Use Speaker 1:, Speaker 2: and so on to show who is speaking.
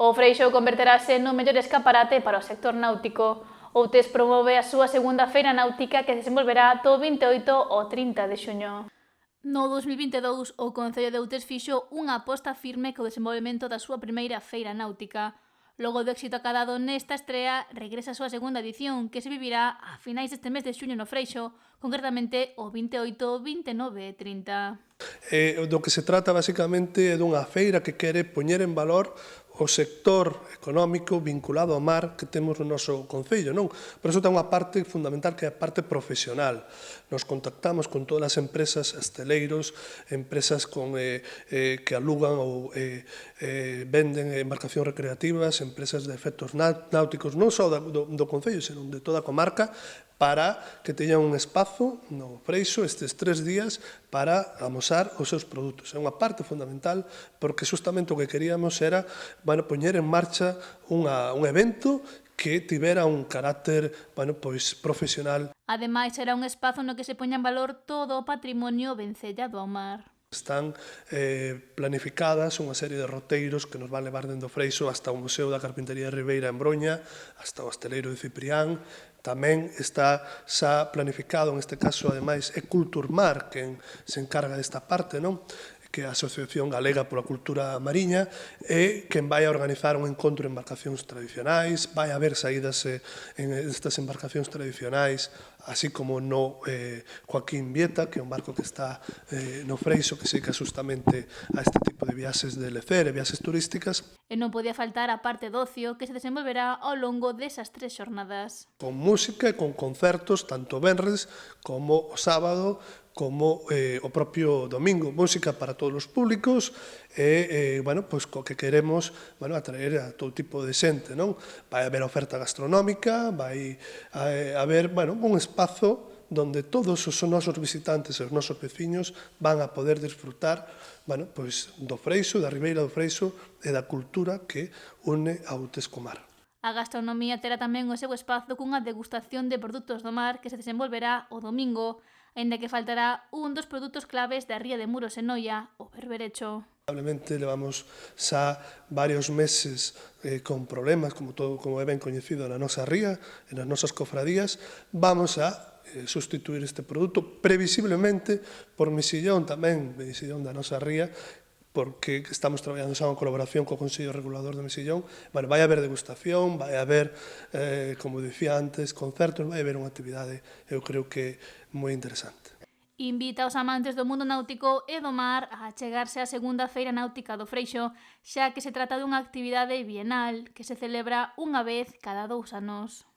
Speaker 1: O Freixo converterase no mellor escaparate para o sector náutico. Outes promove a súa segunda feira náutica que se desenvolverá do 28 ao 30 de xuño. No 2022, o Concello de Outes fixo unha aposta firme co desenvolvemento da súa primeira feira náutica. Logo do éxito acadado nesta estrea, regresa a súa segunda edición, que se vivirá a finais deste mes de xuño no Freixo, concretamente o 28, 29 e 30.
Speaker 2: Do que se trata basicamente é dunha feira que quere poñer en valor o sector económico vinculado ao mar que temos no noso concello, non? Pero iso ten unha parte fundamental que é a parte profesional. Nos contactamos con todas as empresas hosteleiros, empresas que alugan ou venden embarcacións recreativas, empresas de efectos náuticos, non só do concello, senón de toda a comarca, para que teñan un espazo no Freixo estes 3 días para amosar os seus produtos. É unha parte fundamental porque justamente o que queríamos era poñer en marcha un evento que tivera un carácter profesional.
Speaker 1: Ademais, será un espazo no que se poña en valor todo o patrimonio vencellado ao mar.
Speaker 2: Están planificadas unha serie de roteiros que nos van levar dende o Freixo hasta o Museo da Carpintería de Ribeira en Broña, hasta o Hosteleiro de Ciprián. Tamén está xa planificado, neste caso, ademais, é Culturmar quen se encarga desta parte, non? Que é a Asociación Galega pola Cultura Mariña, e quen vai a organizar un encontro de embarcacións tradicionais, vai haber saídas en estas embarcacións tradicionais, así como no Joaquín Vieta, que é un barco que está no Freixo, que se dedica justamente a este tipo de viaxes de lecer e viaxes turísticas.
Speaker 1: E non podía faltar a parte do ocio que se desenvolverá ao longo desas 3 xornadas.
Speaker 2: Con música e con concertos, tanto o venres como o sábado, como o propio domingo, música para todos os públicos e, co que queremos atraer a todo tipo de xente, non? Vai haber oferta gastronómica, vai haber, un espazo donde todos os nosos visitantes e os nosos veciños van a poder disfrutar, do Freixo, da Ribeira do Freixo e da cultura que une a Outes co mar.
Speaker 1: A gastronomía terá tamén o seu espazo cunha degustación de produtos do mar que se desenvolverá o domingo, aínda que faltará un dos produtos claves da ría de Muros e Noia, o berberecho.
Speaker 2: Probablemente levamos xa varios meses con problemas, como é ben coñecido na nosa ría, e nas nosas cofradías. Vamos a sustituir este produto, previsiblemente por mexillón tamén, mexillón da nosa ría, porque estamos traballando xa en colaboración co Consello Regulador de Mexillón. Vai haber degustación, vai haber, como dicía antes, concertos, vai haber unha actividade, eu creo que moi interesante.
Speaker 1: Invita aos amantes do mundo náutico e do mar a achegarse á segunda feira náutica do Freixo, xa que se trata dunha actividade bienal que se celebra unha vez cada 2 anos.